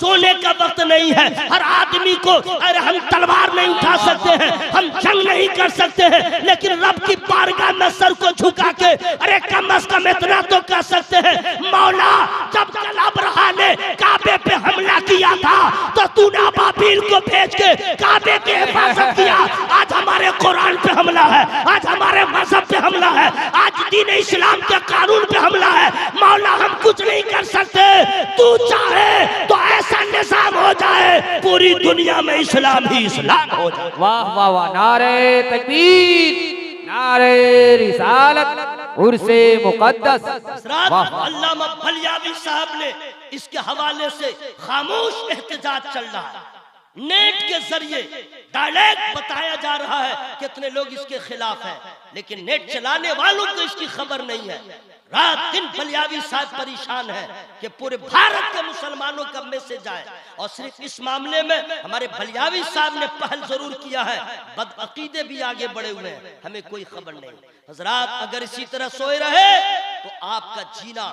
सोने का वक्त नहीं है। हर आदमी को अरे हम तलवार नहीं उठा सकते हैं, हम जंग नहीं कर सकते हैं, लेकिन रब की बारगाह में सर को झुका के अरे कम अज कम इतना तो कर सकते हैं, मौला जब कल अब्रहा ने काबे पे हमला किया था तो तूने अबाबील को भेज के काबे की हिफाजत किया। आज हमारे कुरान पे हमला है, आज हमारे मजहब पे हमला है, आज दीन इस्लाम के कानून पे हमला है। मौला हम कुछ नहीं कर सकते, तू चाहे तो ऐसा निजाम हो जाए पूरी दुनिया में इस्लाम ही इस्लाम हो जाए। वाह वाह वाह, नारे तकबीर, नारे रिसालत, उर्से मुकद्दस। अल्लामा बलियावी साहब ने इसके हवाले से खामोश एहतजाज चल रहा है, नेट के जरिए डायरेक्ट बताया जा रहा है कितने लोग इसके खिलाफ हैं, लेकिन नेट चलाने वालों को इसकी खबर नहीं है। रात दिन बलियावी साहब परेशान है कि पूरे भारत के मुसलमानों का मैसेज आए, और सिर्फ इस मामले में हमारे बलियावी साहब ने पहल जरूर किया है, बदअकीदे भी आगे बढ़े हुए हैं, हमें कोई खबर नहीं। हजरात अगर इसी तरह सोए रहे तो आपका जीना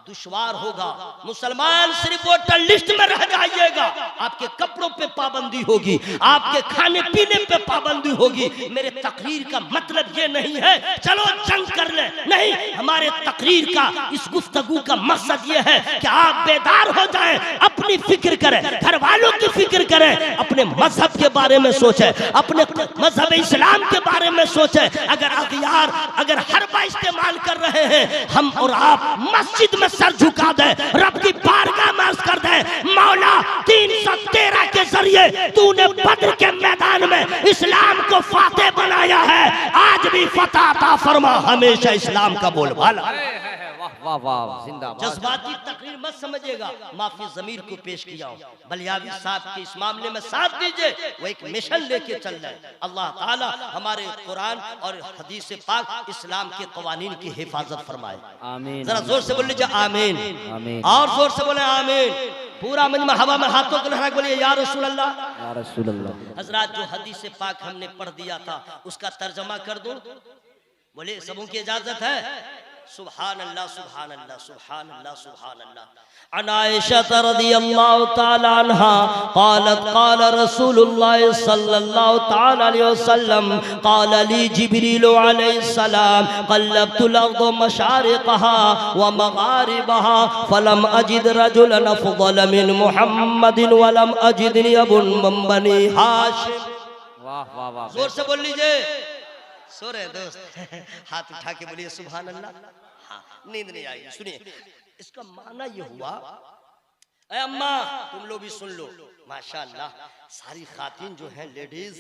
दुश्वार होगा। मुसलमान सिर्फ वोटर लिस्ट में रह जाइएगा, आपके कपड़ों पे पाबंदी होगी, आपके खाने पीने पे पाबंदी होगी। मेरे तकरीर का मतलब ये नहीं है चलो जंग कर ले, नहीं, हमारे तकरीर का इस गुफ्तगू का मकसद ये है कि आप बेदार हो जाएं, अपनी फिक्र करें, घर वालों की फिक्र करें, अपने मजहब के बारे में सोचें, अपने मजहब इस्लाम के बारे में सोचें। अगर अगियार अगर हरबा इस्तेमाल कर रहे हैं, हम और आप मस्जिद में सर झुका दें, रब की बारगाह में अर्ज कर दें, मौला 313 के जरिए तूने बद्र के मैदान में इस्लाम को फातेह बनाया है, आज भी फतह अता फरमा, हमेशा इस्लाम का बोलबाला। वाह वाह, जिंदाबाद। जज्बाती तकरीर मत समझिएगा, माफी ज़मीर को पेश किया हूं। बलियावी साहब के इस मामले में साथ दीजिए, वो एक मिशन लेके चल रहे हैं। अल्लाह ताला हमारे कुरान और हदीस पाक इस्लाम के कवानीन की हिफाजत फरमाए, आमीन। जरा जोर से बोल लीजिए आमीन, आमीन, और जोर से बोले आमीन। पूरा मजमा हवा में हाथों को लहरा के बोलिए या रसूल अल्लाह, या रसूल अल्लाह। हजरात जो हदीस पाक हमने पढ़ दिया था उसका तर्जमा कर दूं, बोले सबों की इजाजत है? सुभान अल्लाह, सुभान अल्लाह, सुभान अल्लाह, सुभान अल्लाह। अन आयशा रज़ियल्लाहु तआला अन्हा क़ालत क़ाल रसूलुल्लाह सल्लल्लाहु तआला अलैहि वसल्लम क़ाल ली जिब्रील अलैहिस्सलाम क़ल्लब्तुल अर्द मशारिक़हा व मग़ारिबहा फलम अजिद रजुलन अफ़ज़ल मिन मुहम्मदिन व लम अजिद अबुन मिन बनी हाशिम। वाह वाह वाह, जोर से बोल लीजिए। सो रहे दोस्त, हाथ उठा के बोलिए सुभान अल्लाह। हाँ, नींद नहीं आई। सुनिए, इसका माना ये हुआ, ऐ अम्मा तुम लोग भी सुन लो, माशाअल्लाह सारी खातिन जो हैं, लेडीज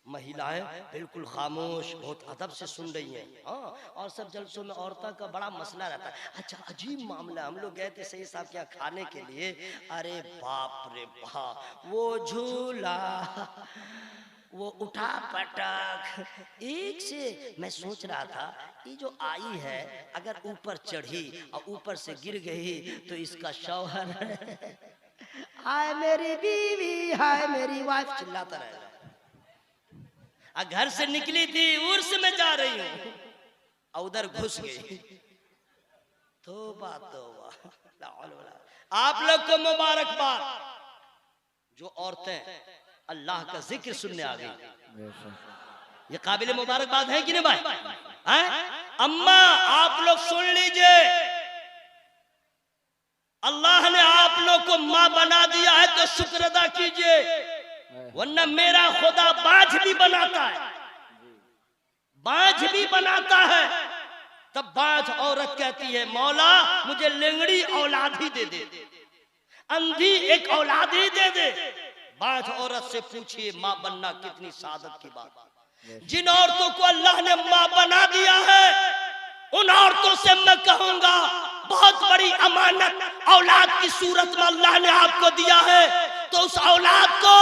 महिलाएं बिल्कुल खामोश बहुत अदब से सुन रही हैं। हाँ, और सब जलसों में औरतों का बड़ा मसला रहता है। अच्छा, अजीब मामला, हम लोग गए थे सही साहब के यहाँ खाने के लिए, अरे बाप रे बाप, वो झूला, वो उठा पटक, एक से मैं सोच रहा था ये जो आई है अगर ऊपर चढ़ी और ऊपर से गिर गई तो इसका शौहर हाय मेरी बीवी, हाय मेरी वाइफ चिल्लाता रहेगा। घर से निकली थी, उर्स में जा रही हूँ और उधर घुस गई। तौबा तौबा। आप लोग को मुबारकबाद, जो औरतें अल्लाह का जिक्र सुनने आ गई, ये काबिल मुबारकबाद है कि नहीं भाई? अम्मा आप लोग सुन लीजिए, अल्लाह ने आप लोग को माँ बना दिया है तो शुक्र अदा कीजिए, वरना मेरा खुदा बाझ भी बनाता है, बाझ भी बनाता है। तब बाझ औरत कहती है मौला मुझे लेंगड़ी औलाद ही दे दे, अंधी एक औलाद ही दे दे। बाझ औरत से पूछिए माँ बनना कितनी सादत की बात। जिन औरतों को अल्लाह ने माँ बना दिया है उन औरतों से मैं कहूंगा बहुत बड़ी अमानत औलाद की सूरत में अल्लाह ने आपको दिया है, तो उस औलाद को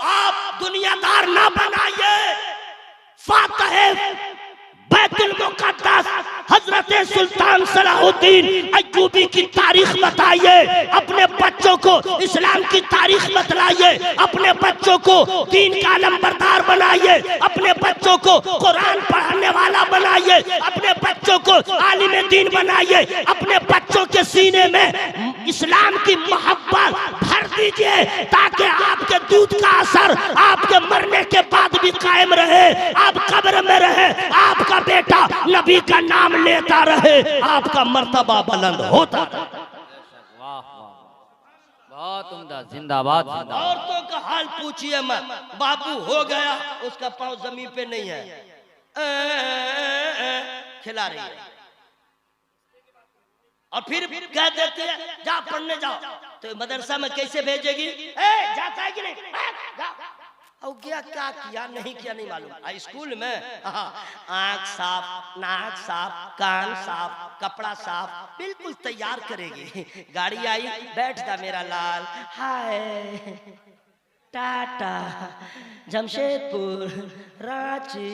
आप दुनियादार ना बनाइए। फातिह बैतुल मुक़द्दस हजरत सुल्तान सलाहुद्दीन अय्यूबी की तारीख बताइए, अपने बच्चों को इस्लाम की तारीख बतलाइए, अपने बच्चों को दीन का नंबरदार बनाइए, अपने बच्चों को कुरान पढ़ने वाला बनाइए, अपने बच्चों को आलिम दीन बनाइए, अपने बच्चों के सीने में इस्लाम की मोहब्बत भर दीजिए, ताकि आपके दूध का असर आपके मरने के बाद भी कायम रहे, आप कब्र में रहे, आपका बेटा नबी का नाम लेता रहे, आपका मर्तबा बुलंद होता रहे। वाह वाह, बहुत उम्दा, जिंदाबाद जिंदाबाद। औरतों का हाल पूछिए मत, बाबू हो गया, उसका पांव जमीन पे नहीं है, खिला रही है, और फिर कह देती है जा पढ़ने जाओ, तो मदरसा में कैसे भेजेगी? जाता है कि नहीं? और क्या किया नहीं किया नहीं मालूम। स्कूल में आँख साफ, नाक साफ, कान साफ, कपड़ा साफ, बिल्कुल तैयार करेगी। गाड़ी आई, बैठ जा मेरा लाल, हाय टाटा, जमशेदपुर, रांची।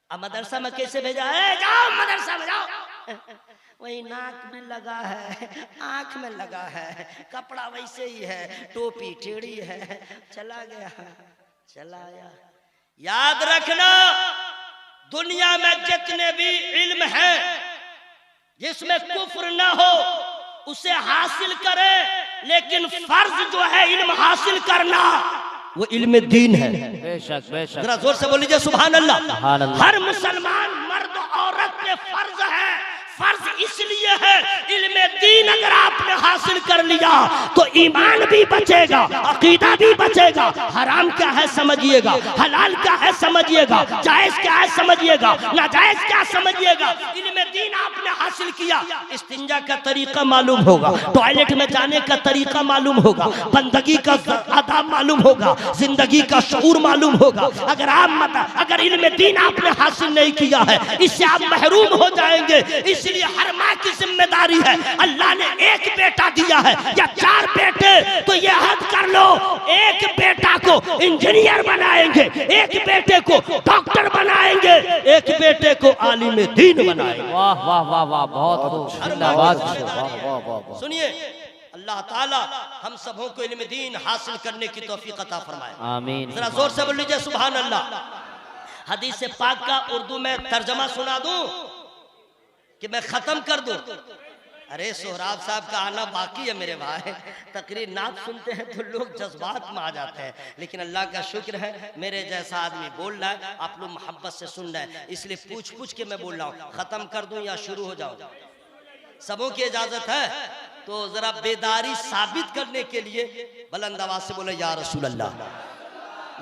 अब मदरसा में कैसे भेजा है? जाओ मदरसा में जाओ, वही नाक में लगा है, आंख में लगा है, कपड़ा वैसे ही है, टोपी टेढ़ी है, चला गया चला आया। याद रखना, दुनिया में जितने भी इल्म है जिसमें कुफ्र न हो उसे हासिल करे, लेकिन फर्ज जो है इल्म हासिल करना वो इल्म दीन है। बेशक बेशक, जरा जोर से बोलीजिए सुभान अल्लाह। सुभान अल्लाह। हर मुसलमान मर्द औरत पे फर्ज है, फर्ज इसलिए है, इल्म दीन अगर आपने हासिल कर लिया तो ईमान भी बचेगा, अकीदा भी बचेगा, हराम क्या है समझिएगा, हलाल क्या है समझिएगा, जायज क्या है समझिएगा, नाजायज क्या समझिएगा। इल्म दीन आपने हासिल किया, इस्तिंजा का तरीका मालूम होगा, टॉयलेट में जाने का तरीका मालूम होगा, बंदगी का आदाब मालूम होगा, जिंदगी का शऊर मालूम होगा। अगर इल्म दीन आपने हासिल नहीं किया है, इससे आप महरूम हो जाएंगे। इसलिए हर माँ की जिम्मेदारी है, अल्लाह ने एक बेटा दिया है या 4 बेटे, तो ये हद कर लो, एक बेटा को इंजीनियर बनाएंगे, एक बेटे को डॉक्टर बनाएंगे, एक बेटे को आलिम दीन बनाएंगे। वाह वाह वाह वाह, बहुत खूब, जिंदाबाद। सुनिए, अल्लाह ताला हम सबों को इल्म दीन हासिल करने की तौफीक अता फरमाए, आमीन। जरा जोर से बोल लीजिए सुभान अल्लाह। हदीस पाक का उर्दू में तर्जमा सुना दूं कि मैं खत्म कर दूं? अरे सोहराब साहब का आना बाकी है मेरे भाई, तकरीर नात सुनते हैं तो लोग जज्बात में आ जाते हैं, लेकिन अल्लाह का शुक्र है मेरे जैसा आदमी बोल रहा है, आप लोग मोहब्बत से सुन रहे हैं, इसलिए पूछ पूछ के मैं बोल रहा हूँ। खत्म कर दूं या शुरू हो जाऊं? सबों की इजाजत है, तो जरा बेदारी साबित करने के लिए बुलंद आवाज से बोले या रसूल अल्लाह।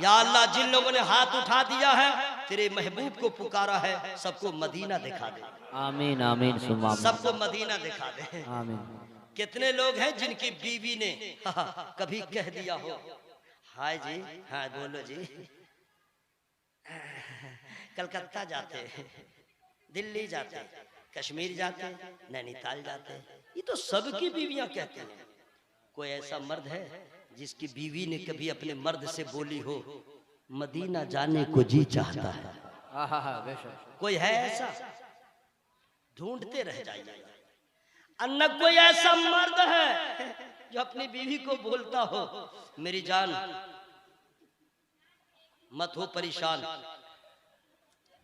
या अल्लाह, जिन लोगों ने हाथ उठा दिया है तेरे महबूब को पुकारा है, सबको मदीना दिखा दे, आमीन आमीन, सबको मदीना दिखा दे, आमीन। कितने लोग हैं जिनकी बीवी ने कभी कह दिया हो, हाय जी, हाँ बोलो जी, कलकत्ता जाते, दिल्ली जाते, कश्मीर जाते, नैनीताल जाते, ये तो सबकी बीवियां कहते हैं। कोई ऐसा मर्द है जिसकी बीवी ने कभी अपने मर्द से बोली हो मदीना जाने को जी चाहता है? कोई है ऐसा? ढूंढते रह जाइए। अन्य कोई ऐसा मर्द है जो अपनी बीवी को बोलता हो मेरी जान मत हो परेशान,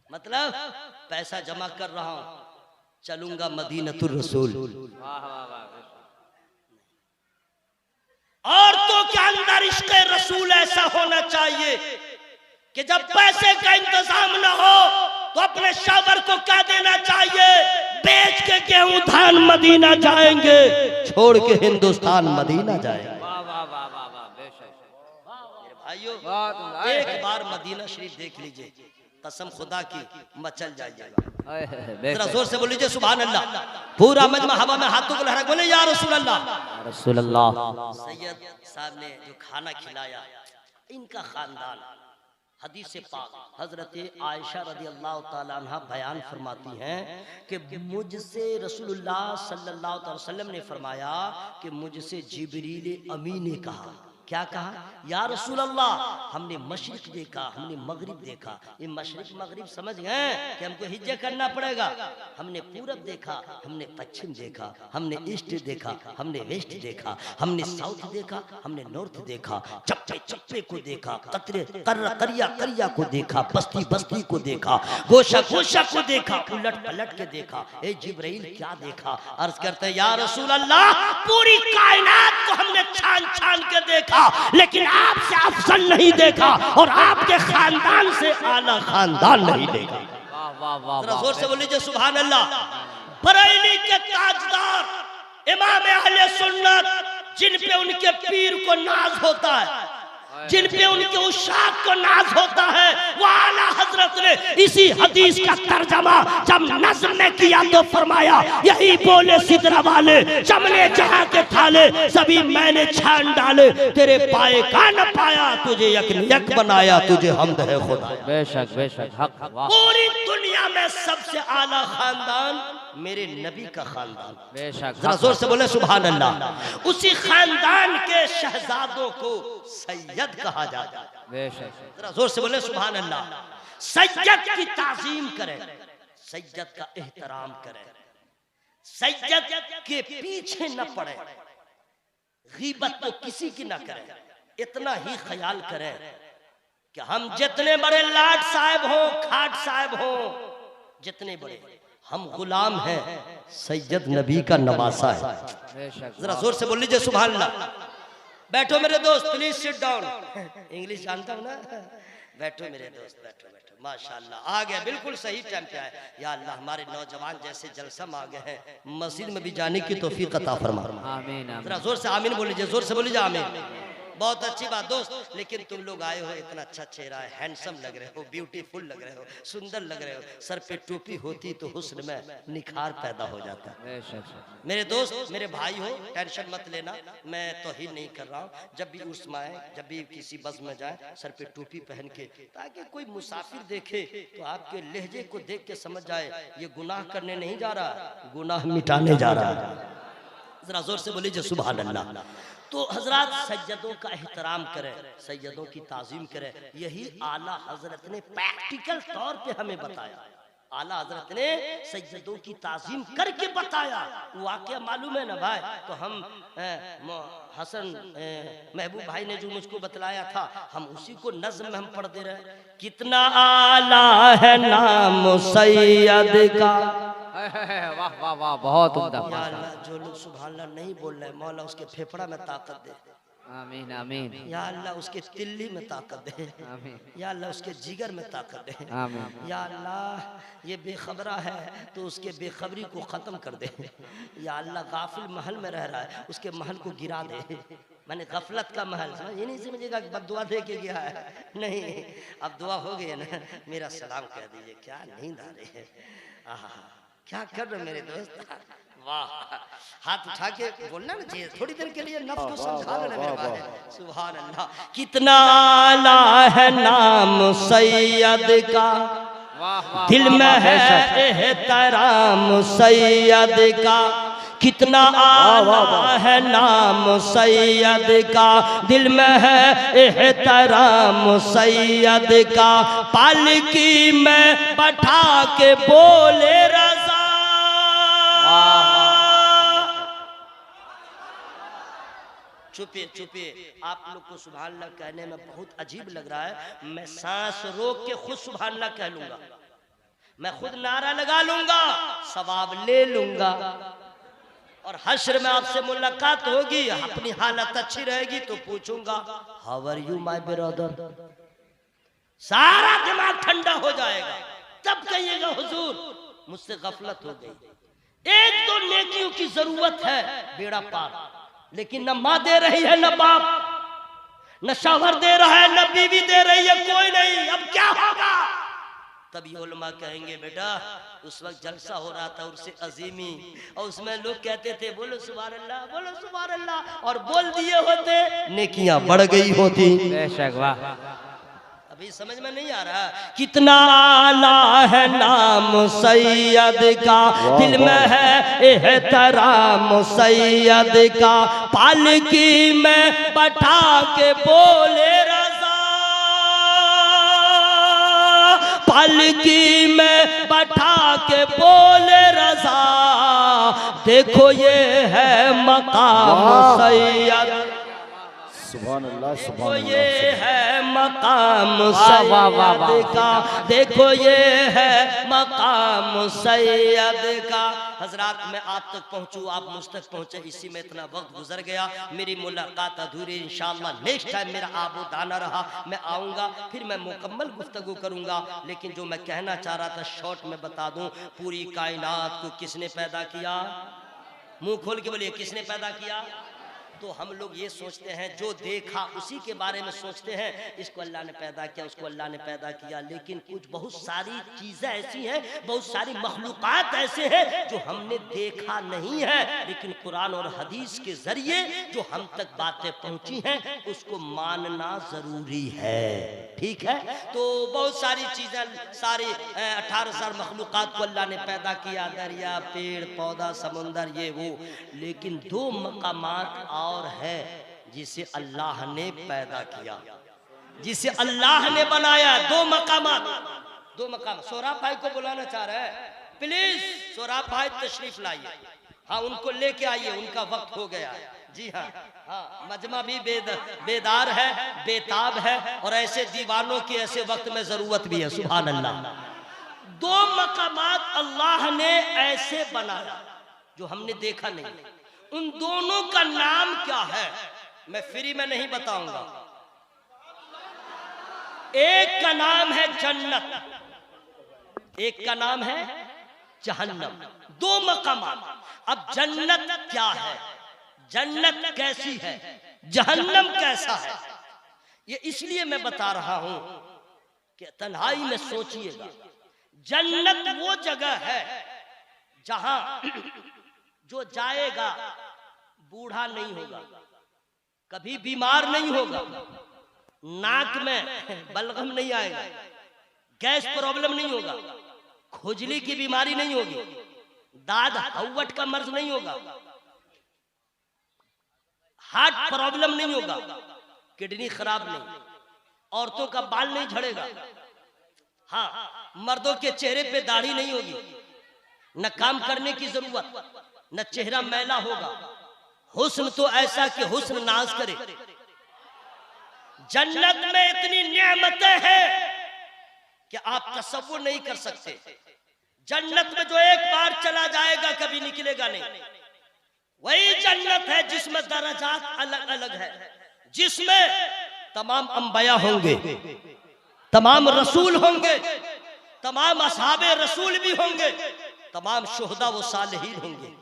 मतलब पैसा जमा कर रहा हूं, चलूंगा मदीनतुर रसूल। औरतों के अंदर इश्क़ रसूल ऐसा होना चाहिए कि जब पैसे का इंतजाम न हो तो अपने शौहर को कह देना चाहिए बेच के गेहूं धान मदीना जाएंगे, छोड़ के हिंदुस्तान मदीना जाएंगे। मेरे भाइयों, एक बार मदीना शरीफ देख लीजिए, कसम खुदा की मचल जाएगा। जरा जोर से बोल लीजिए सुभान अल्लाह। पूरा मजमा हवा में हाथों को लहरा बोले या रसूल अल्लाह, रसूल अल्लाह। सैयद साहब ने जो खाना खिलाया, इनका खानदान, हदीस पाक हजरत आयशा रदी अल्लाह ताला अन्हा बयान फरमाती हैं कि मुझसे रसूलुल्लाह सल्लल्लाहु अलैहि वसल्लम ने फरमाया कि मुझसे जिब्रील अमीन ने कहा, क्या कहा, या रसूल अल्लाह हमने मशरिक देखा, हमने मगरिब देखा। ये मशरिक मगरिब समझ गए कि हमको हिज्जे करना पड़ेगा। हमने पूरब देखा, हमने पश्चिम देखा, हमने ईस्ट देखा, हमने वेस्ट देखा, हमने साउथ देखा, हमने नॉर्थ देखा, चप्पे चप्पे को देखा, कतरे करिया करिया को देखा, बस्ती बस्ती को देखा, गोशा गोशा को देखा, उलट पलट के देखा। ए जिब्राइल क्या देखा? अर्ज करते या रसूल अल्लाह पूरी कायनात को हमने छान छान के देखा, लेकिन आपसे अफजल नहीं देखा और आपके खानदान से आला खानदान नहीं देखा। वाह वाह वाह जरा जोर से बोल लीजिए सुभान अल्लाह। बरेली के ताजदार इमाम अहले सुन्नत, जिन पे उनके पीर को नाज होता है, जिन पे उनके उशाक को नाज होता है, वो आला हजरत ने इसी हदीस का तर्जमा जब नज़्म में किया तो फरमाया, यही बोले सिदरा वाले चमले जहां के थाले सभी मैंने छान डाले, तेरे पाए का न पाया, तुझे यक यक बनाया, तुझे हमद है खुदा। बेशक बेशक हक। पूरी दुनिया में सबसे आला खानदान मेरे नबी का खानदान। बेशक जरा जोर से बोले सुभान अल्लाह। उसी खानदान के शहजादों को सैयद कहा जाता है। बेशक जरा जोर से बोले सुभान अल्लाह। सैयद की ताजीम करें, सैयद का एहतराम करें, सैयद के पीछे न पड़े, गीबत तो किसी की न करें। इतना ही ख्याल करें कि हम जितने बड़े लाट साहब हो, खाट साहब हो, जितने बड़े, हम गुलाम हैं, सैयद नबी का नवासा है। बेशक जरा जोर से बोल लीजिए सुभान अल्लाह। बैठो मेरे दोस्त, प्लीज सिट डाउन। इंग्लिश जानता हूँ ना, बैठो मेरे दोस्त, बैठो बैठो। माशाल्लाह आ गया, बिल्कुल सही टाइम पे आए। या अल्लाह हमारे नौजवान जैसे जलसम आ गए हैं, मस्जिद में भी जाने की तौफीक अता फरमा। आमीन जरा जोर से आमीन बोल लीजिए, जोर से बोल लीजिए आमीन। बहुत अच्छी बात दोस्त, लेकिन तुम लोग आए हो, इतना अच्छा चेहरा है, हैंडसम लग रहे हो, ब्यूटीफुल लग रहे हो, सुंदर लग रहे हो। सर पे टोपी होती तो हुस्न में निखार पैदा हो जाता। मेरे दोस्त, मेरे भाई हो, टेंशन मत लेना, मैं तौहीन नहीं कर रहा हूँ। जब भी उर्स में आए, जब भी किसी बस में जाए, सर पे टोपी पहन के, ताकि कोई मुसाफिर देखे तो आपके लहजे को देख के समझ जाए ये गुनाह करने नहीं जा रहा, गुनाह मिटाने जा रहा है। जरा जोर से बोलिए सुभान अल्लाह। तो हजरत सैयदों का एहतराम करें, सैयदों की ताजीम करें, यही आला हजरत ने प्रैक्टिकल तौर पे हमें बताया। आला हजरत ने सैयदों की ताजीम करके बताया। वाकया मालूम है ना भाई, तो हम हसन महबूब भाई ने जो मुझको बतलाया था, हम उसी को नज़्म में हम पढ़ दे रहे। कितना आला है नाम सैयद का। वाह वाह वाह, बहुत उम्दा। जो लोग सुभान अल्लाह नहीं बोल रहे, मौला उसके फेफड़ा में ताकत दे। आमीन आमीन। या अल्लाह उसके तिल्ली में ताकत दे। आमीन। या अल्लाह उसके जिगर में ताकत दे। आमीन। या अल्लाह ये बेखबरा है तो उसके बेखबरी को ख़त्म कर दे। या अल्लाह गाफिल महल में रह रहा है, उसके महल को गिरा दे। मैंने गफलत का महल, ये नहीं समझेगा कि बद्दुआ दे के गया है, नहीं, अब दुआ हो गई है ना, मेरा सलाम कह दीजिए। क्या नींद आ रही है, क्या कर रहे मेरे दोस्त, वाह। हाथ उठा के बोलना ना चाहिए, थोड़ी देर के लिए नफ्स को समझा लेना मेरे भाई। सुभान अल्लाह। कितना आला है नाम सैयद का, दिल में है एहतराम सैयद का। कितना आला है नाम सैयद का, दिल में है एहतराम सैयद का। पालकी में बैठा के बोले रज़ा। चुपिए चुपिए, आप लोग को सुभान अल्लाह कहने में बहुत अजीब लग रहा है। मैं सांस रोक के खुद सुभान अल्लाह कह लूंगा, मैं खुद नारा लगा लूंगा, सवाब ले लूंगा, और हश्र में आपसे मुलाकात होगी, अपनी हालत अच्छी रहेगी तो पूछूंगा how are you my brother. सारा दिमाग ठंडा हो जाएगा, तब कहिएगा हुजूर मुझसे गफलत हो गई। एक दो नेकियों की जरूरत है, बेड़ा पार, लेकिन न माँ दे रही है, न बाप, न शौहर दे रहा है, न बीवी दे रही है, कोई नहीं, अब क्या होगा? तभी उलमा कहेंगे बेटा उस वक्त जलसा हो रहा था उर्से अजीमी, और उसमें लोग कहते थे बोलो सुभान अल्लाह, बोलो सुभान अल्लाह, और बोल दिए होते नेकियां बढ़ गई होती। बेशक वाह। अब अभी समझ में नहीं आ रहा कितना आला है नाम सैयद का, दिल में है एहतराम सैयद का। पालकी में बैठा के बोले रज़ा, पालकी में बैठा के बोले रज़ा, देखो ये है मकाम सैयद, सुभान अल्लाह, देखो ये है मकाम सैयद का, देखो ये है मकाम सैयद का। हजरात मैं आप तक पहुंचूं, आप मुझ तक पहुंचे, इसी में इतना वक्त गुजर गया। मेरी मुलाकात अधूरी, इंशाअल्लाह नेक्स्ट टाइम मेरा आबोदाना रहा, मैं आऊँगा फिर मैं मुकम्मल गुफ्तगू करूँगा। लेकिन जो मैं कहना चाह रहा था शॉर्ट में बता दूँ, पूरी कायनात को किसने पैदा किया? मुंह खोल के बोलिए, किसने पैदा किया? तो हम लोग ये सोचते हैं जो देखा उसी के बारे में सोचते हैं, इसको अल्लाह ने पैदा किया, उसको अल्लाह ने पैदा किया। लेकिन कुछ बहुत सारी चीज़ें ऐसी हैं, बहुत सारी मखलूक़ात ऐसे हैं जो हमने देखा नहीं है, लेकिन कुरान और हदीस के ज़रिए जो हम तक बातें पहुंची हैं उसको मानना ज़रूरी है। ठीक है, तो बहुत सारी चीज़ें, सारी 18,000 मखलूक़ात को अल्लाह ने पैदा किया, दरिया, पेड़ पौधा, समुंदर, ये वो। लेकिन दो मकामात और है जिसे अल्लाह ने पैदा किया, जिसे अल्लाह ने बनाया। दो मकामात, दो मकाम। सोराब भाई को बुलाना चाह रहे हैं, प्लीज सोराब भाई तशरीफ लाइए। हाँ, उनको लेके आइए, उनका वक्त हो गया है। जी हाँ, हाँ, मजमा भी बेदार है, बेताब है, और ऐसे दीवानों की ऐसे वक्त में जरूरत भी है। सुभान अल्लाह। दो मकामात अल्लाह ने ऐसे बनाया जो हमने देखा नहीं। उन दोनों का नाम क्या है मैं फ्री में नहीं बताऊंगा। एक का नाम है जन्नत, एक का नाम है जहन्नम। दो मकामात। अब जन्नत क्या है, जन्नत कैसी है, जहन्नम कैसा है, ये इसलिए मैं बता रहा हूं कि तन्हाई में सोचिएगा। जन्नत वो जगह है जहां जो जाएगा बूढ़ा नहीं होगा, कभी बीमार नहीं होगा, नाक में बलगम नहीं आएगा, गैस प्रॉब्लम नहीं होगा, खुजली की बीमारी नहीं होगी, दाद हवट का मर्ज नहीं होगा, हार्ट प्रॉब्लम नहीं होगा, किडनी खराब नहीं, औरतों का बाल नहीं झड़ेगा, हाँ, मर्दों के चेहरे पे दाढ़ी नहीं होगी, न काम करने की जरूरत, न चेहरा मैला होगा। हुस्न तो ऐसा कि हुस्न नाज करे। जन्नत में इतनी नेमतें हैं कि आप तसव्वुर नहीं कर सकते। जन्नत में जो एक बार चला जाएगा कभी निकलेगा नहीं। वही जन्नत है जिसमें दर्जात अलग अलग है, जिसमें तमाम अंबिया होंगे, तमाम रसूल होंगे, तमाम असहाबे रसूल भी होंगे, तमाम शुहदा व सालिहीन होंगे।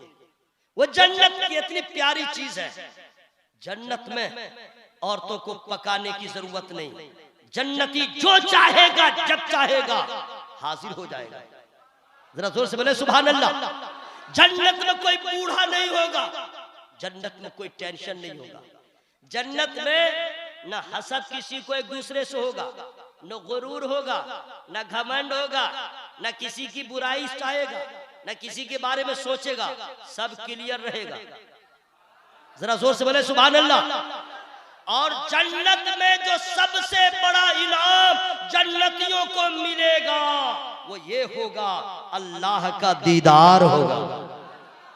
वो जन्नत की इतनी प्यारी चीज है। जन्नत में औरतों को पकाने की जरूरत नहीं। जन्नती जो चाहेगा जब चाहेगा हाजिर हो जाएगा। जरा जोर से बोले सुभान अल्लाह। जन्नत में कोई बूढ़ा नहीं होगा, जन्नत में कोई टेंशन नहीं होगा। जन्नत में न हसद किसी को एक दूसरे से होगा, न गुरूर होगा, न घमंड होगा, न किसी की बुराई चाहेगा, न किसी के बारे में सोचेगा, सब क्लियर रहेगा। जरा जोर से बोले सुभान अल्लाह। और जन्नत में जो सबसे बड़ा इनाम जन्नतियों को मिलेगा वो ये होगा, अल्लाह का दीदार होगा।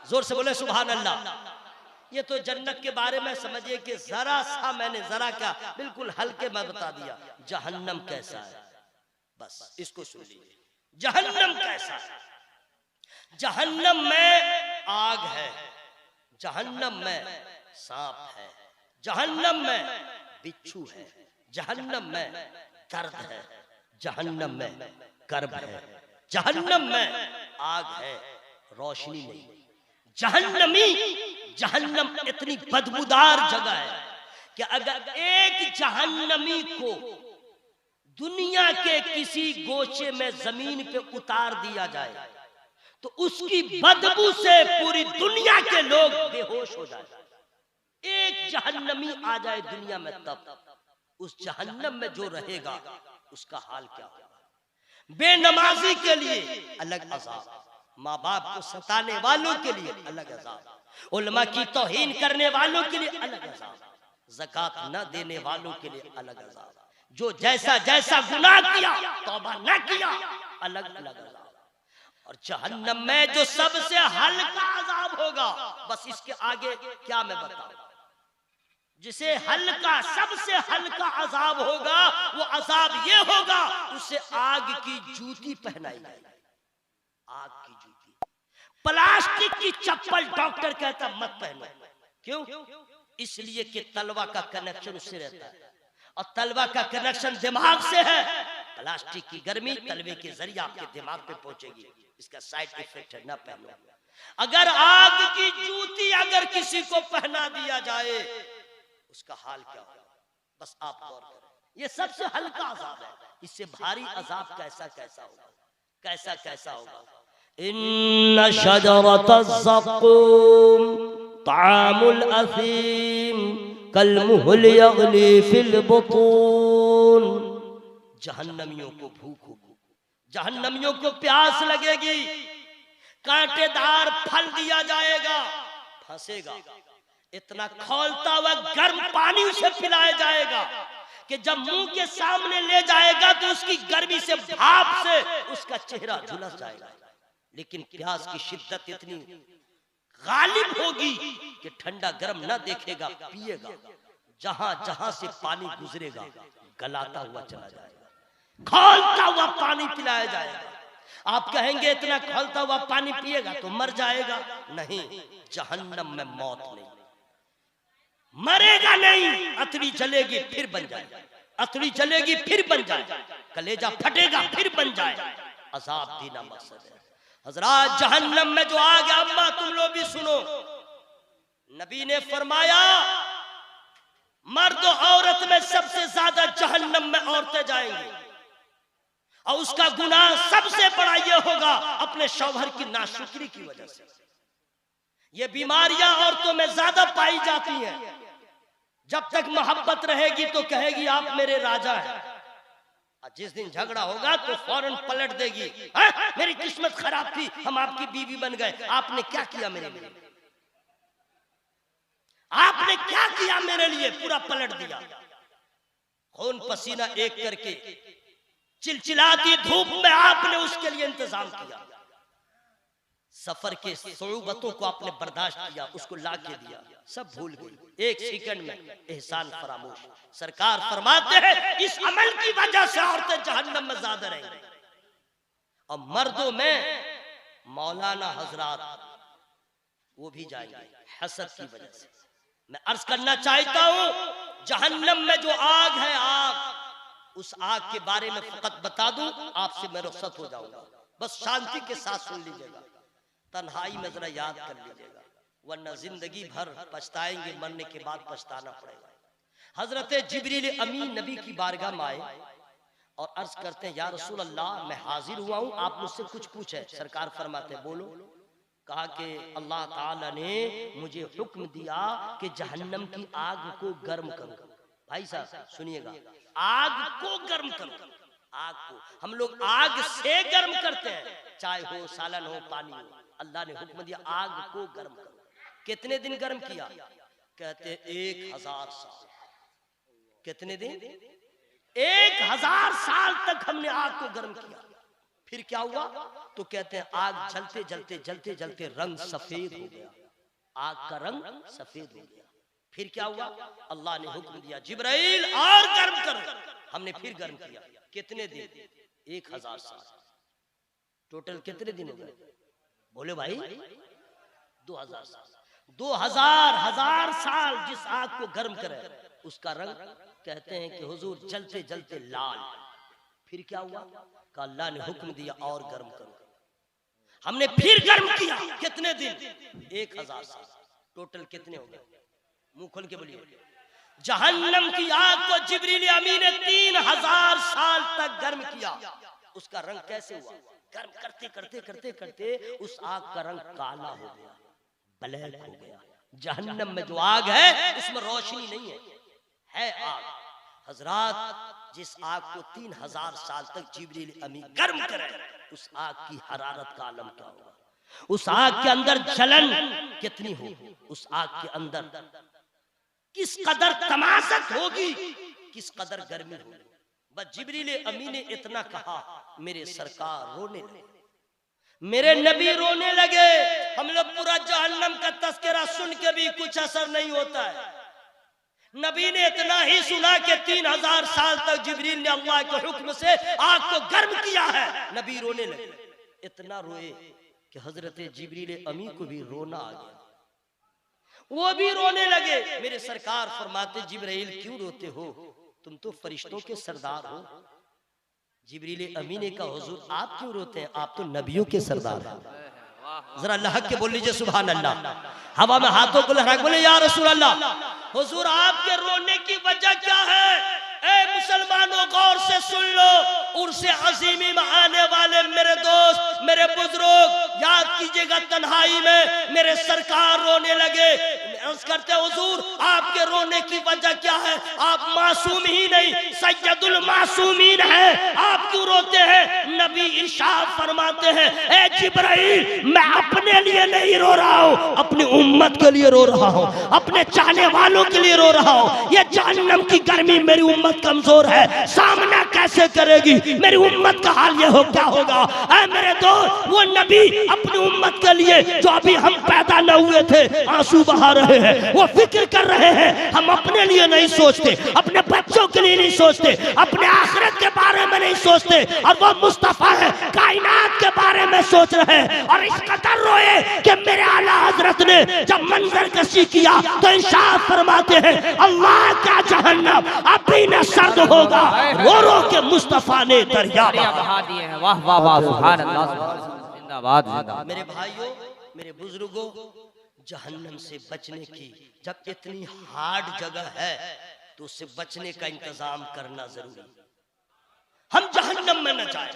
जोर से बोले सुभान अल्लाह। ये तो जन्नत के बारे में समझिए कि जरा सा मैंने जरा क्या बिल्कुल हल्के में बता दिया। जहन्नम कैसा है बस इसको सुन लीजिए। जहन्नम कैसा है? जहन्नम में आग है, जहन्नम में सांप है, जहन्नम में बिच्छू है, जहन्नम में दर्द है, जहन्नम में कर्ब है, जहन्नम में आग है, रोशनी नहीं। जहन्नम इतनी बदबूदार जगह है कि अगर एक जहन्नमी को दुनिया के किसी गोचे में जमीन पे उतार दिया जाए तो उसकी बदबू से पूरी दुनिया के लोग बेहोश हो जाए। एक जहन्नमी आ जाए दुनिया में तब उस जहन्नम में जो रहेगा उसका हाल क्या होगा। बेनमाजी के लिए अलग अजाब, माँ बाप को सताने वालों के लिए अलग अजाब, उलमा की तौहीन करने वालों के लिए अलग अजाब, ज़कात न देने वालों के लिए अलग अजाब, जो जैसा जैसा गुनाह किया तौबा न किया अलग अलग अजाब। और जहन्नम में जो सबसे हल्का अजाब होगा, बस इसके आगे क्या मैं बताऊं। जिसे हल्का, सबसे हल्का अजाब होगा, वो अजाब ये होगा उसे आग की जूती पहनाई जाएगी। आग की जूती, प्लास्टिक की चप्पल डॉक्टर कहता मत पहनो। क्यों? इसलिए कि तलवा का कनेक्शन उससे रहता है और तलवा का कनेक्शन दिमाग से है। प्लास्टिक की गर्मी तलवे के जरिए आपके दिमाग पे पहुंचेगी, इसका साइड इफेक्ट है, ना पहनो। अगर आग की जूती अगर किसी को पहना दिया जाए उसका हाल क्या होगा, बस आप गौर करें। ये सबसे हल्का अजाब है, इससे भारी अजाब कैसा कैसा होगा, कैसा कैसा होगा। इन्न शजरतज़्ज़क़ूम तामुल असीम कलमुहल यग़ली फिल बुतून। जहन्नमियों को भूख होगी, जहन्नमियों को प्यास लगेगी, कांटेदार फल दिया जाएगा, फंसेगा, इतना खौलता हुआ गर्म पानी उसे पिलाया जाएगा कि जब मुंह के सामने ले जाएगा तो उसकी गर्मी से, भाप से उसका चेहरा झुलस जाएगा। लेकिन प्यास की शिद्दत इतनी गालिब होगी कि ठंडा गर्म ना देखेगा, पिएगा, जहां जहां से पानी गुजरेगा गलाता हुआ चला जाएगा, खौलता हुआ पानी पिलाया जाएगा। आप कहेंगे इतना खौलता हुआ पानी पिएगा तो मर जाएगा, नहीं, जहन्नम में मौत नहीं, मरेगा नहीं। अतड़ी जलेगी फिर बन जाए, अतड़ी जलेगी फिर बन जाए, कलेजा फटेगा फिर बन जाए। अजाब देना मकसद है हजरात। जहन्नम में जो आग है, अम्मा तुम लोग भी सुनो, नबी ने फरमाया मर्द औरत में सबसे ज्यादा जहन्नम में औरतें जाएंगी और उसका गुनाह सबसे बड़ा यह होगा अपने शौहर की नाशुक्री की वजह से। ये बीमारियां औरतों में ज्यादा पाई जाती हैं। जब तक मोहब्बत रहेगी तो कहेगी आप मेरे राजा हैं, और जिस दिन झगड़ा होगा तो फौरन पलट देगी, मेरी किस्मत खराब थी, हम आपकी बीवी बन गए, आपने क्या किया मेरे लिए, आपने क्या किया मेरे लिए, पूरा पलट दिया। खून पसीना एक करके चिलचिलाती धूप में आपने उसके लिए इंतजाम किया, सफर के सुऊबतों को आपने बर्दाश्त किया, उसको ला के दिया, सब भूल गई, एक सेकंड में एहसान फरामोश। सरकार फरमाते हैं इस अमल की वजह से औरतें जहन्नम में ज्यादा रहेंगी। और मर्दों में मौलाना हजरात वो भी जाएंगे हसद की वजह से। मैं अर्ज करना चाहता हूं, जहन्नम में जो आग है, आग, उस आग के बारे में फकत बता दूं, आपसे मैं रुखसत हो जाऊंगा, बस शांति के साथ सुन लीजिएगा, तन्हाई में जरा याद कर लीजिएगा, वरना जिंदगी भर पछताएंगे, मरने के बाद पछताना पड़ेगा। हजरत जिब्रील अमीन नबी की बारगाह में आए और अर्ज करते हैं या रसूल अल्लाह मैं हाजिर हुआ हूं, आप मुझसे कुछ पूछे। सरकार फरमाते बोलो। कहा कि अल्लाह ताला ने मुझे हुक्म दिया कि जहन्नम की आग को गर्म करो। भाई साहब सुनिएगा, आग को गर्म करो। आग को हम लोग आग से गर्म करते हैं, चाय हो, सालन हो, पानी हो। अल्लाह ने हुक्म दिया आग को गर्म करो। कितने दिन गर्म किया? कहते 1000 साल। कितने दिन? 1000 साल तक हमने आग को गर्म किया। फिर क्या हुआ? तो कहते हैं आग जलते जलते जलते जलते रंग सफेद हो गया, आग का रंग सफेद हो गया। फिर क्या हुआ? अल्लाह ने हुक्म दिया जिब्राइल और गर्म करो। हमने फिर गर्म किया। कितने दिन? 1000 साल। टोटल कितने दिन हो गए? बोले भाई 2000 साल। 2000 साल जिस आग को गर्म करे उसका रंग कहते हैं कि हुजूर जलते जलते लाल। फिर क्या हुआ? का अल्लाह ने हुक्म दिया और गर्म करो। हमने फिर गर्म किया। कितने दिन? 1000 साल। टोटल कितने हो गए? मुंह खोल के बोलिए। जहन्नम की आग को जिब्रील अमीन ने 3000 साल तक गर्म किया। उसका रंग कैसे हुआ? गर्म करते करते करते करते उस आग का रंग काला हो गया, ब्लैक हो गया। जहन्नम में जो आग है उसमें रोशनी नहीं है, है आग। हजरात जिस आग को 3000 साल तक जिब्रील अमीन गर्म करे, उस आग की हरारत का आलम क्या होगा? उस आग के अंदर जलन कितनी होगी? उस आग के अंदर किस कदर तमाशत होगी, किस कदर गर्मी होगी? बस जिब्रील अमीन ने इतना कहा, मेरे सरकार रोने लगे, मेरे नबी रोने लगे। हम लोग पूरा जहन्नम का तस्करा सुन के भी कुछ असर नहीं होता है। नबी ने इतना ही सुना कि 3000 साल तक जिब्रील ने अल्लाह के हुक्म से आग को गर्म किया है। नबी रोने लगे, इतना रोए कि हजरत जिब्रील अमी को भी रोना आ गया, वो भी रोने लगे। मेरे सरकार फरमाते, जिब्रील क्यों रोते हो? तुम तो फरिश्तों के सरदार हो। जिब्रील अमी ने कहा, हुजूर आप क्यों रोते हैं? आप तो नबियों के सरदार हैं। जरा अल्लाह के बोल लीजिए सुभान अल्लाह। हवा में हाथों को लहरा बोले या रसूल अल्लाह, हुजूर आपके रोने की वजह क्या है? ए मुसलमानों गौर से सुन लो, उर्से अजीमी में आने वाले मेरे दोस्त, मेरे बुजुर्ग, याद कीजिएगा तन्हाई में मेरे सरकार रोने लगे। अर्ज करते हुजूर आपके रोने की वजह क्या है? आप मासूम ही नहीं, सैयदुल मासूमीन हैं, आप क्यों रोते हैं? नबी इरशाद फरमाते हैं, ए जिब्राइल मैं अपने लिए नहीं रो रहा हूँ, अपनी उम्मत के लिए रो रहा हूँ, अपने चाहने वालों के लिए रो रहा हूँ। ये जहन्नम की गर्मी मेरी उम्मत कमजोर है, सामना कैसे करेगी? मेरी उम्मत का हाल ये हो क्या होगा? ऐ मेरे दोस्त, वो नबी अपनी उम्मत के लिए जो अभी हम पैदा न हुए थे आंसू बहा रहे हैं, वो फिक्र कर रहे हैं। हम अपने लिए नहीं सोचते, अपने बच्चों के लिए नहीं सोचते, अपने आखिरत के बारे में नहीं सोचते, और वो मुस्तफा है कायनात के बारे में सोच रहे हैं। और इस कदर रोए कि मेरे आला हजरत ने जब मंजर कशी किया तो इरशाद फरमाते हैं, अल्लाह का जहन्नम अभी न सर्द होगा, रो रो के मुस्तफा ने दरिया बहा दिए हैं। वाह वाह वाह, सुभान अल्लाह, जिंदाबाद जिंदाबाद। मेरे भाइयों, मेरे बुजुर्गों, जहन्नम से बचने की जब इतनी हार्ड जगह है तो उससे बचने का इंतजाम करना जरूरी। हम जहन्नम में न जाए,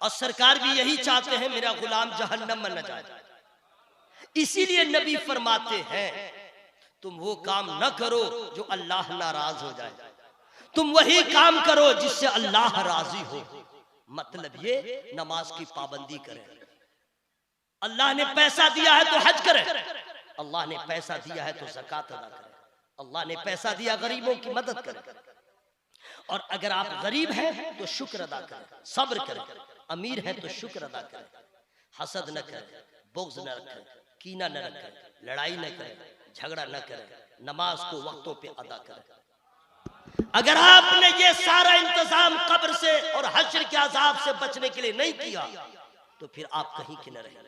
और सरकार भी यही चाहते हैं मेरा गुलाम जहन्नम में न जाए। इसीलिए नबी फरमाते हैं, तुम वो काम न करो जो अल्लाह नाराज हो जाए, तुम वही काम करो जिससे अल्लाह राजी हो। मतलब ये नमाज की पाबंदी करें। अल्लाह ने पैसा दिया है तो हज करें, अल्लाह ने पैसा दिया है तो ज़कात अदा करें, अल्लाह ने पैसा दिया गरीबों की मदद करें। और अगर आप गरीब हैं तो शुक्र अदा करें, सब्र करें, अमीर हैं तो शुक्र अदा करें, हसद न करें, बुग़्ज़ न रखें, कीना न रखें, लड़ाई न करें, झगड़ा न करें, नमाज को वक्तों पे अदा करें। अगर आपने ये सारा इंतजाम कब्र से और हश्र के अजाब से बचने के लिए नहीं किया तो फिर आप कहीं के न रहे।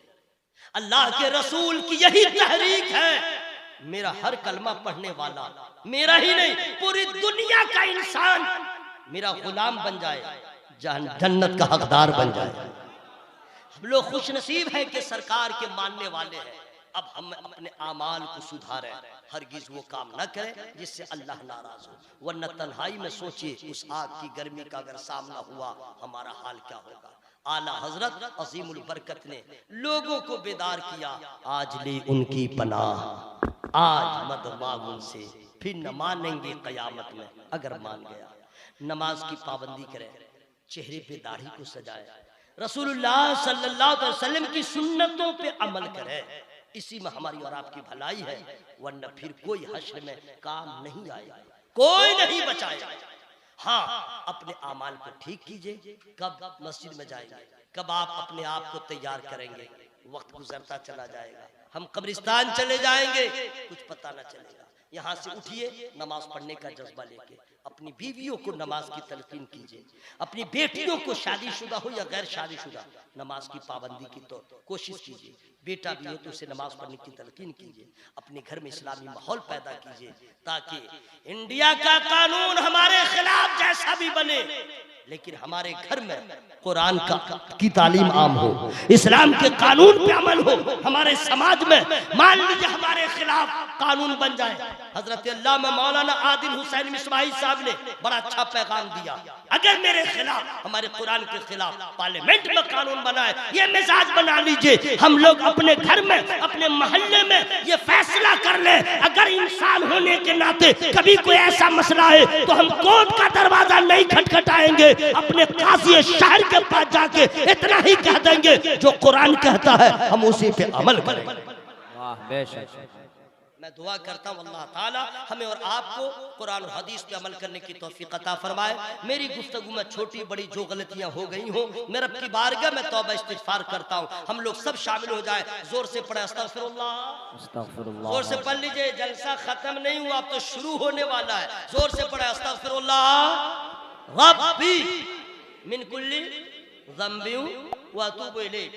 अल्लाह के रसूल की यही तहरीक है, मेरा हर कलमा पढ़ने वाला, मेरा ही नहीं पूरी दुनिया का इंसान मेरा गुलाम बन जाए, जन्नत का हकदार बन जाए। हम लोग खुश नसीब हैं कि सरकार के मानने वाले हैं। अब हम अपने आमाल को सुधारें, हरगिज वो काम न करें जिससे अल्लाह नाराज हो। वरना तन्हाई में सोचिए उस आग की गर्मी का अगर सामना हुआ हमारा हाल क्या होगा। आला हजरत अजीमुल बरकत ने लोगों को बेदार किया, आज ले उनकी पनाह, आज मत मांग उनसे, फिर न मानेंगे कयामत में। अगर मान गया, नमाज की पाबंदी करें, चेहरे पे दाढ़ी को सजाए, रसूलुल्लाह सल्लल्लाहु अलैहि वसल्लम की सुन्नतों पे अमल करें, इसी में हमारी और आपकी भलाई है। वरना फिर कोई हश्र में काम नहीं आएगा, कोई नहीं बचाएगा। हाँ, अपने आमाल को ठीक कीजिए। कब मस्जिद में जाएंगे, कब आप अपने आप को तैयार करेंगे, वक्त गुजरता चला जाएगा, हम कब्रिस्तान चले जाएंगे, कुछ पता न चलेगा। यहाँ से उठिए, नमाज पढ़ने का जज्बा लेके अपनी बीवियों को नमाज की तलकीन कीजिए, अपनी बेटियों को शादीशुदा हो या गैर शादीशुदा नमाज की पाबंदी की तो कोशिश कीजिए। बेटा भी हो तो उसे नमाज पढ़ने की तलकीन कीजिए, अपने घर में इस्लामी माहौल पैदा कीजिए, ताकि इंडिया का कानून हमारे खिलाफ जैसा भी बने लेकिन हमारे घर में कुरान की तालीम आम हो, इस्लाम के कानून पे अमल हो। हमारे समाज में मान लीजिए हमारे खिलाफ कानून बन जाए, हजरत अल्लामा मौलाना आदिल हुसैन मिसबाही साहब ने बड़ा अच्छा पैगाम दिया, अगर मेरे खिलाफ, हमारे कुरान के खिलाफ पार्लियामेंट में कानून बनाए, ये मिजाज बना लीजिए, हम लोग अपने घर में, अपने मोहल्ले में ये फैसला कर ले, अगर इंसान होने के नाते कभी कोई ऐसा मसला है तो हम कोर्ट का दरवाजा नहीं खटखटाएंगे, अपने काजी शहर के पास जाके इतना ही कह देंगे जो कुरान कहता है हम उसी पे अमल करेंगे। वाह बेशक। मैं दुआ करता हूँ अल्लाह ताला हमें और आपको कुरान और हदीस पे अमल करने की तौफीक अता फरमाए। मेरी गुफ्तगू में छोटी बड़ी जो गलतियां हो गई हों, मैं रब की बारगाह में तौबा इस्तिगफार करता हूँ। हम लोग सब शामिल हो जाए, जोर से पढ़े अस्तगफिरुल्लाह, अस्तगफिरुल्लाह। जोर से पढ़ लीजिए, जलसा खत्म नहीं हुआ, अब तो शुरू होने वाला है। जोर से पढ़े अस्तगफिरुल्लाह रब्बी मिन कुल्ली ज़ंबिन व अतूबु इलैह।